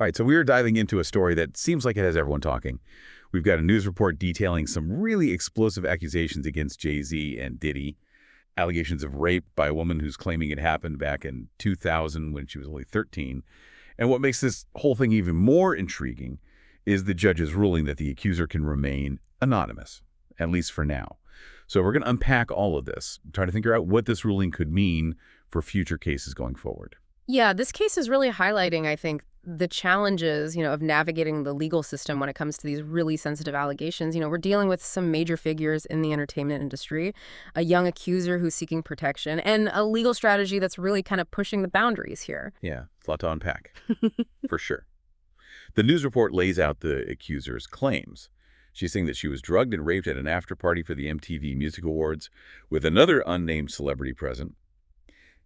All right, so we are diving into a story that seems like it has everyone talking. We've got a news report detailing some really explosive accusations against JayZ and Diddy, allegations of rape by a woman who's claiming it happened back in 2000 when she was only 13. And what makes this whole thing even more intriguing is the judge's ruling that the accuser can remain anonymous, at least for now. So we're going to unpack all of this, try to figure out what this ruling could mean for future cases going forward. Yeah, this case is really highlighting, I think, the challenges, of navigating the legal system when it comes to these really sensitive allegations. We're dealing with some major figures in the entertainment industry, a young accuser who's seeking protection, and a legal strategy that's really kind of pushing the boundaries here. Yeah, it's a lot to unpack, for sure. The news report lays out the accuser's claims. She's saying that she was drugged and raped at an after-party for the MTV Music Awards with another unnamed celebrity present.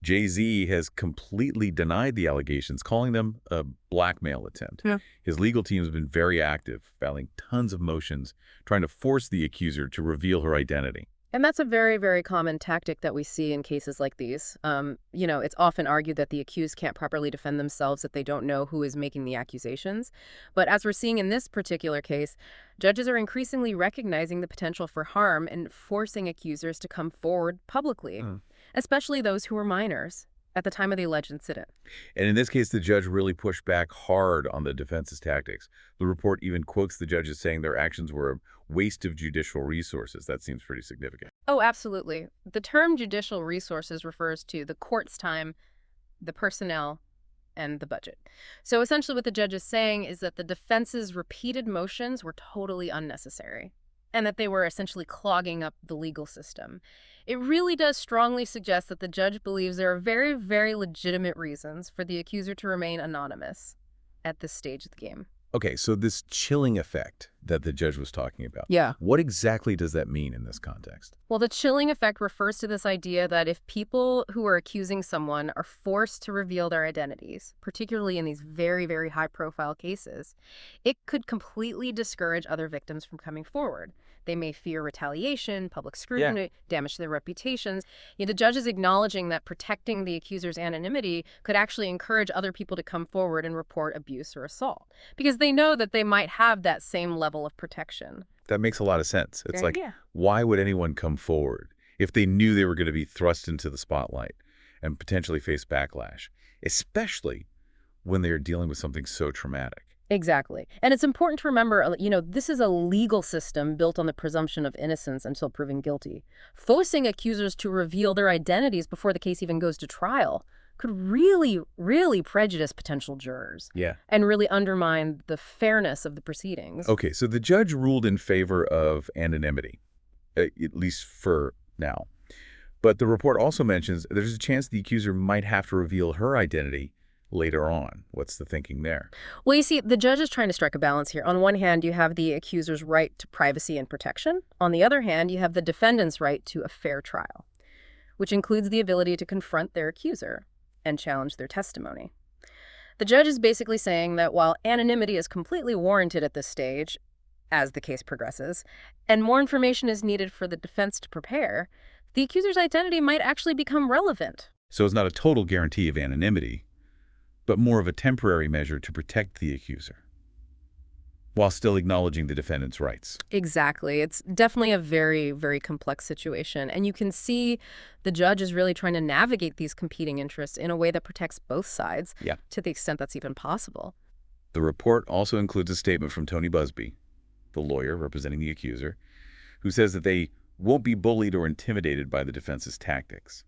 JayZ has completely denied the allegations, calling them a blackmail attempt. Yeah. His legal team has been very active, filing tons of motions, trying to force the accuser to reveal her identity. And that's a very, very common tactic that we see in cases like these. It's often argued that the accused can't properly defend themselves, that they don't know who is making the accusations. But as we're seeing in this particular case, judges are increasingly recognizing the potential for harm and forcing accusers to come forward publicly, especially those who were minors at the time of the alleged incident. And in this case, the judge really pushed back hard on the defense's tactics. The report even quotes the judges saying their actions were a waste of judicial resources. That seems pretty significant. Oh, absolutely. The term judicial resources refers to the court's time, the personnel, and the budget. So essentially what the judge is saying is that the defense's repeated motions were totally unnecessary and that they were essentially clogging up the legal system. It really does strongly suggest that the judge believes there are very, very legitimate reasons for the accuser to remain anonymous at this stage of the game. Okay, so this chilling effect that the judge was talking about. Yeah. What exactly does that mean in this context? Well, the chilling effect refers to this idea that if people who are accusing someone are forced to reveal their identities, particularly in these very, very high-profile cases, it could completely discourage other victims from coming forward. They may fear retaliation, public scrutiny, damage to their reputations. The judge is acknowledging that protecting the accuser's anonymity could actually encourage other people to come forward and report abuse or assault, because they know that they might have that same level of protection. That makes a lot of sense. It's like, why would anyone come forward if they knew they were going to be thrust into the spotlight and potentially face backlash, especially when they are dealing with something so traumatic? Exactly. And it's important to remember, this is a legal system built on the presumption of innocence until proven guilty. Forcing accusers to reveal their identities before the case even goes to trial could really, really prejudice potential jurors. Yeah. And really undermine the fairness of the proceedings. Okay, so the judge ruled in favor of anonymity, at least for now. But the report also mentions there's a chance the accuser might have to reveal her identity later on. What's the thinking there? Well, you see, the judge is trying to strike a balance here. On one hand, you have the accuser's right to privacy and protection. On the other hand, you have the defendant's right to a fair trial, which includes the ability to confront their accuser and challenge their testimony. The judge is basically saying that while anonymity is completely warranted at this stage, as the case progresses, and more information is needed for the defense to prepare, the accuser's identity might actually become relevant. So it's not a total guarantee of anonymity, but more of a temporary measure to protect the accuser, while still acknowledging the defendant's rights. Exactly. It's definitely a very, very complex situation. And you can see the judge is really trying to navigate these competing interests in a way that protects both sides, to the extent that's even possible. The report also includes a statement from Tony Busby, the lawyer representing the accuser, who says that they won't be bullied or intimidated by the defense's tactics.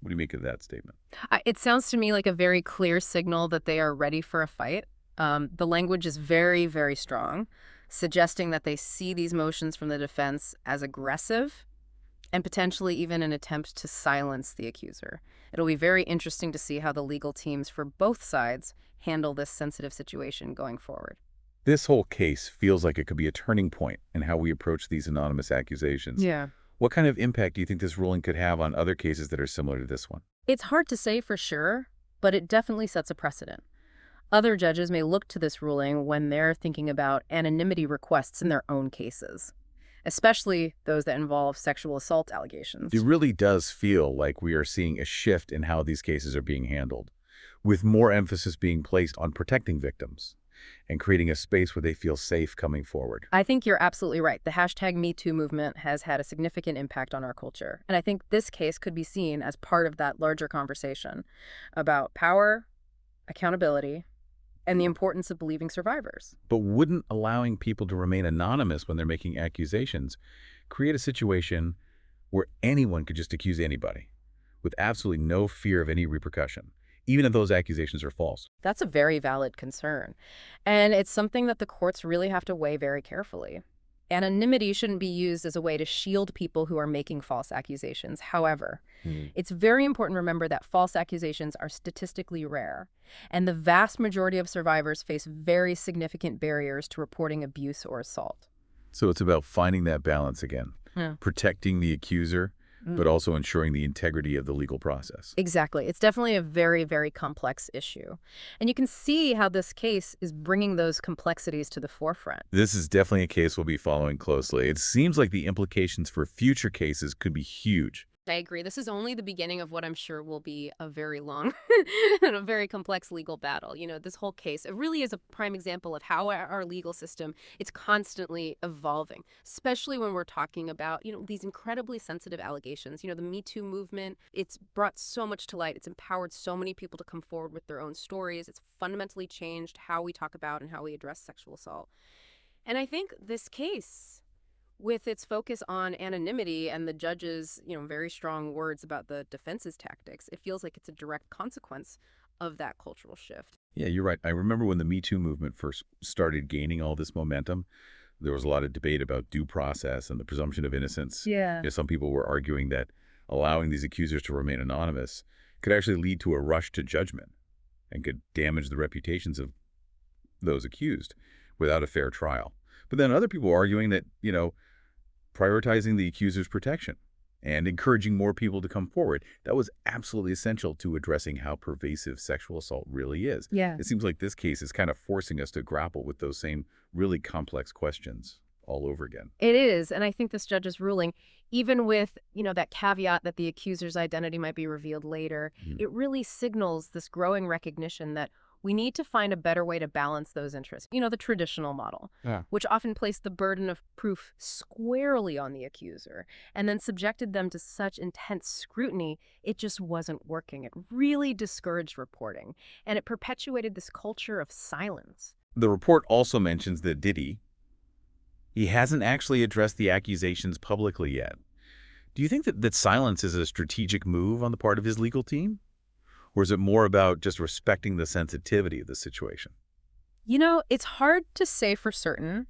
What do you make of that statement? It sounds to me like a very clear signal that they are ready for a fight. The language is very, very strong, suggesting that they see these motions from the defense as aggressive and potentially even an attempt to silence the accuser. It'll be very interesting to see how the legal teams for both sides handle this sensitive situation going forward. This whole case feels like it could be a turning point in how we approach these anonymous accusations. Yeah. What kind of impact do you think this ruling could have on other cases that are similar to this one? It's hard to say for sure, but it definitely sets a precedent. Other judges may look to this ruling when they're thinking about anonymity requests in their own cases, especially those that involve sexual assault allegations. It really does feel like we are seeing a shift in how these cases are being handled, with more emphasis being placed on protecting victims and creating a space where they feel safe coming forward. I think you're absolutely right. The hashtag #MeToo movement has had a significant impact on our culture. And I think this case could be seen as part of that larger conversation about power, accountability, and the importance of believing survivors. But wouldn't allowing people to remain anonymous when they're making accusations create a situation where anyone could just accuse anybody with absolutely no fear of any repercussion, even if those accusations are false? That's a very valid concern. And it's something that the courts really have to weigh very carefully. Anonymity shouldn't be used as a way to shield people who are making false accusations. However, it's very important to remember that false accusations are statistically rare, and the vast majority of survivors face very significant barriers to reporting abuse or assault. So it's about finding that balance again, Yeah. protecting the accuser, but also ensuring the integrity of the legal process. Exactly. It's definitely a very, very complex issue. And you can see how this case is bringing those complexities to the forefront. This is definitely a case we'll be following closely. It seems like the implications for future cases could be huge. I agree. This is only the beginning of what I'm sure will be a very long and a very complex legal battle. This whole case, it really is a prime example of how our legal system, it's constantly evolving, especially when we're talking about, these incredibly sensitive allegations. The Me Too movement, it's brought so much to light. It's empowered so many people to come forward with their own stories. It's fundamentally changed how we talk about and how we address sexual assault. And I think this case, with its focus on anonymity and the judge's, very strong words about the defense's tactics, it feels like it's a direct consequence of that cultural shift. Yeah, you're right. I remember when the Me Too movement first started gaining all this momentum, there was a lot of debate about due process and the presumption of innocence. Yeah. Some people were arguing that allowing these accusers to remain anonymous could actually lead to a rush to judgment and could damage the reputations of those accused without a fair trial. But then other people were arguing that, prioritizing the accuser's protection and encouraging more people to come forward, that was absolutely essential to addressing how pervasive sexual assault really is. Yeah. It seems like this case is kind of forcing us to grapple with those same really complex questions all over again. It is. And I think this judge's ruling, even with, that caveat that the accuser's identity might be revealed later, it really signals this growing recognition that we need to find a better way to balance those interests. The traditional model, which often placed the burden of proof squarely on the accuser and then subjected them to such intense scrutiny, it just wasn't working. It really discouraged reporting, and it perpetuated this culture of silence. The report also mentions that Diddy, he hasn't actually addressed the accusations publicly yet. Do you think that silence is a strategic move on the part of his legal team? Or is it more about just respecting the sensitivity of the situation? It's hard to say for certain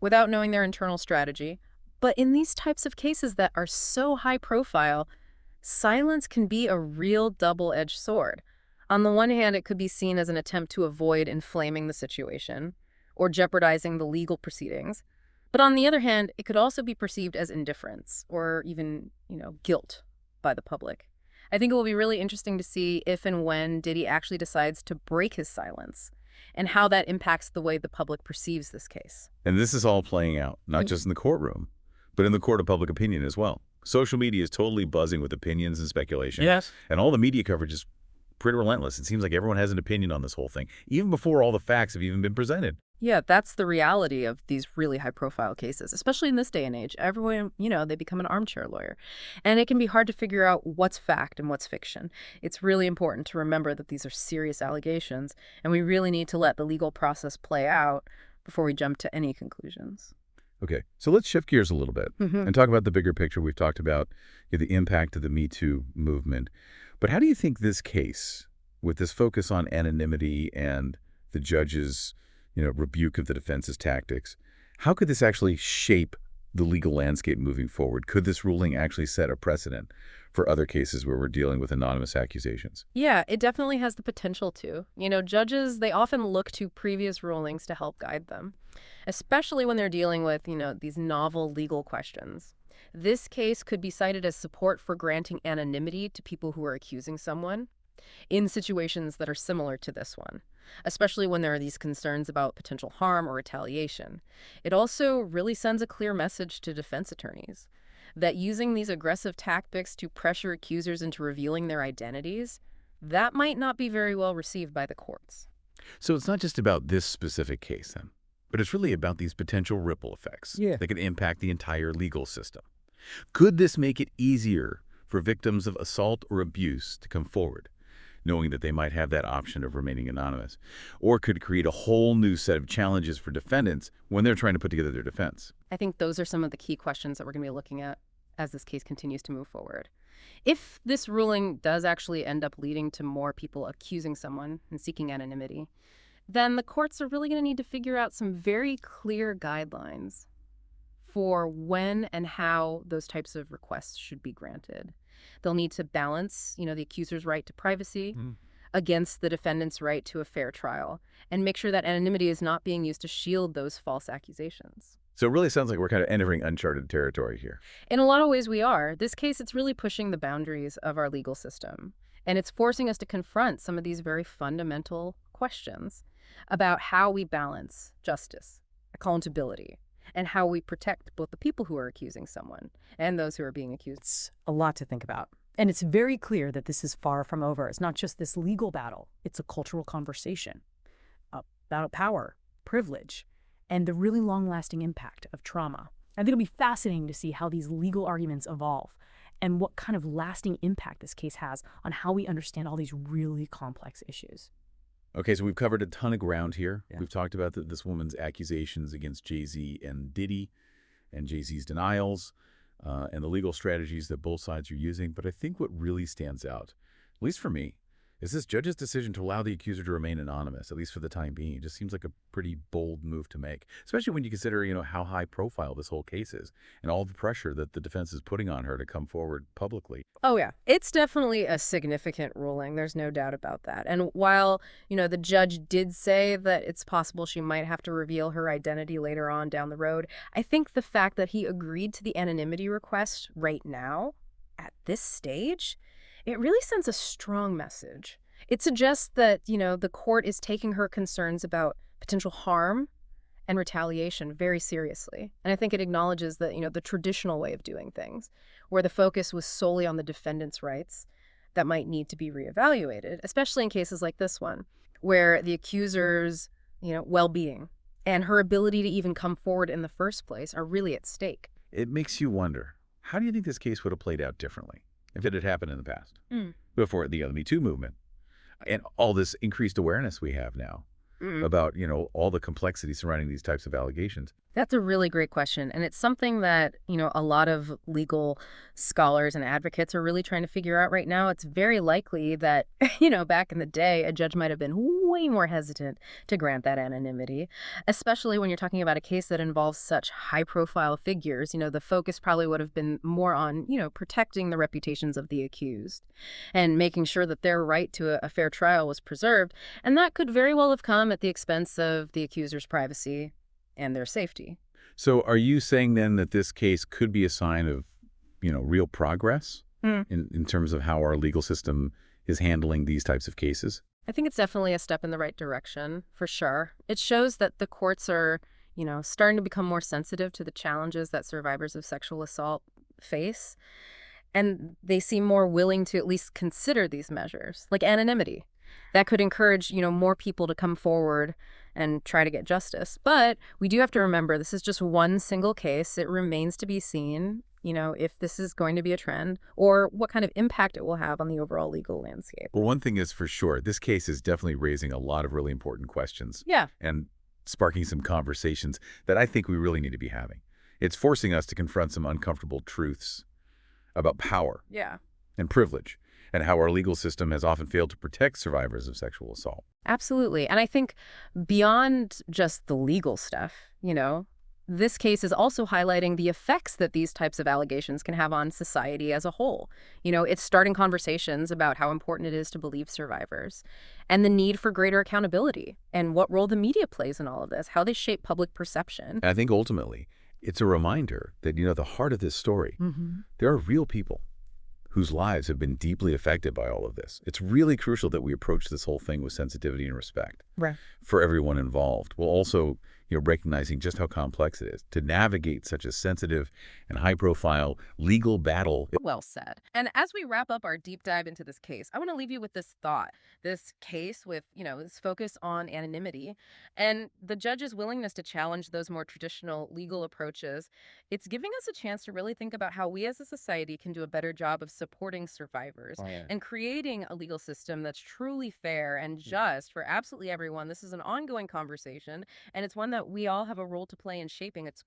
without knowing their internal strategy. But in these types of cases that are so high profile, silence can be a real double-edged sword. On the one hand, it could be seen as an attempt to avoid inflaming the situation or jeopardizing the legal proceedings. But on the other hand, it could also be perceived as indifference or even, guilt by the public. I think it will be really interesting to see if and when Diddy actually decides to break his silence and how that impacts the way the public perceives this case. And this is all playing out, not just in the courtroom, but in the court of public opinion as well. Social media is totally buzzing with opinions and speculation. Yes. And all the media coverage is pretty relentless. It seems like everyone has an opinion on this whole thing, even before all the facts have even been presented. Yeah, that's the reality of these really high-profile cases, especially in this day and age. Everyone, they become an armchair lawyer. And it can be hard to figure out what's fact and what's fiction. It's really important to remember that these are serious allegations, and we really need to let the legal process play out before we jump to any conclusions. Okay, so let's shift gears a little bit and talk about the bigger picture. We've talked about the impact of the Me Too movement. But how do you think this case, with this focus on anonymity and the judge's rebuke of the defense's tactics, how could this actually shape the legal landscape moving forward? Could this ruling actually set a precedent for other cases where we're dealing with anonymous accusations? Yeah, it definitely has the potential to. Judges, they often look to previous rulings to help guide them, especially when they're dealing with, these novel legal questions. This case could be cited as support for granting anonymity to people who are accusing someone in situations that are similar to this one, especially when there are these concerns about potential harm or retaliation. It also really sends a clear message to defense attorneys that using these aggressive tactics to pressure accusers into revealing their identities, that might not be very well received by the courts. So it's not just about this specific case, then, but it's really about these potential ripple effects Yeah. that could impact the entire legal system. Could this make it easier for victims of assault or abuse to come forward, knowing that they might have that option of remaining anonymous? Or could it create a whole new set of challenges for defendants when they're trying to put together their defense? I think those are some of the key questions that we're going to be looking at as this case continues to move forward. If this ruling does actually end up leading to more people accusing someone and seeking anonymity, then the courts are really going to need to figure out some very clear guidelines for when and how those types of requests should be granted. They'll need to balance, the accuser's right to privacy against the defendant's right to a fair trial and make sure that anonymity is not being used to shield those false accusations. So it really sounds like we're kind of entering uncharted territory here. In a lot of ways we are. This case, it's really pushing the boundaries of our legal system. And it's forcing us to confront some of these very fundamental questions about how we balance justice, accountability, and how we protect both the people who are accusing someone and those who are being accused. It's a lot to think about. And it's very clear that this is far from over. It's not just this legal battle. It's a cultural conversation about power, privilege, and the really long-lasting impact of trauma. I think it'll be fascinating to see how these legal arguments evolve and what kind of lasting impact this case has on how we understand all these really complex issues. Okay, so we've covered a ton of ground here. Yeah. We've talked about this woman's accusations against JayZ and Diddy and JayZ's denials and the legal strategies that both sides are using. But I think what really stands out, at least for me, is this judge's decision to allow the accuser to remain anonymous, at least for the time being. It just seems like a pretty bold move to make, especially when you consider, how high profile this whole case is and all the pressure that the defense is putting on her to come forward publicly. Oh, yeah. It's definitely a significant ruling. There's no doubt about that. And while, the judge did say that it's possible she might have to reveal her identity later on down the road, I think the fact that he agreed to the anonymity request right now, at this stage, it really sends a strong message. It suggests that, the court is taking her concerns about potential harm and retaliation very seriously. And I think it acknowledges that, the traditional way of doing things, where the focus was solely on the defendant's rights, that might need to be reevaluated, especially in cases like this one, where the accuser's, well-being and her ability to even come forward in the first place are really at stake. It makes you wonder, how do you think this case would have played out differently if it had happened in the past, before the Me Too movement, and all this increased awareness we have now about, all the complexity surrounding these types of allegations? That's a really great question. And it's something that, a lot of legal scholars and advocates are really trying to figure out right now. It's very likely that, back in the day, a judge might have been way more hesitant to grant that anonymity, especially when you're talking about a case that involves such high-profile figures. The focus probably would have been more on, protecting the reputations of the accused and making sure that their right to a fair trial was preserved. And that could very well have come at the expense of the accuser's privacy and their safety. So are you saying then that this case could be a sign of, real progress in terms of how our legal system is handling these types of cases? I think it's definitely a step in the right direction, for sure. It shows that the courts are, starting to become more sensitive to the challenges that survivors of sexual assault face. And they seem more willing to at least consider these measures, like anonymity. That could encourage, more people to come forward and try to get justice. But we do have to remember this is just one single case. It remains to be seen, if this is going to be a trend or what kind of impact it will have on the overall legal landscape. Well, one thing is for sure, this case is definitely raising a lot of really important questions. Yeah. And sparking some conversations that I think we really need to be having. It's forcing us to confront some uncomfortable truths about power and privilege, and how our legal system has often failed to protect survivors of sexual assault. Absolutely. And I think beyond just the legal stuff, this case is also highlighting the effects that these types of allegations can have on society as a whole. It's starting conversations about how important it is to believe survivors and the need for greater accountability and what role the media plays in all of this, how they shape public perception. And I think ultimately, it's a reminder that, the heart of this story, there are real people whose lives have been deeply affected by all of this. It's really crucial that we approach this whole thing with sensitivity and respect for everyone involved, while also, recognizing just how complex it is to navigate such a sensitive and high-profile legal battle. Well said. And as we wrap up our deep dive into this case, I want to leave you with this thought. This case with, this focus on anonymity and the judge's willingness to challenge those more traditional legal approaches, it's giving us a chance to really think about how we as a society can do a better job of supporting survivors and creating a legal system that's truly fair and just for absolutely everyone. This is an ongoing conversation, and it's one that we all have a role to play in shaping. It's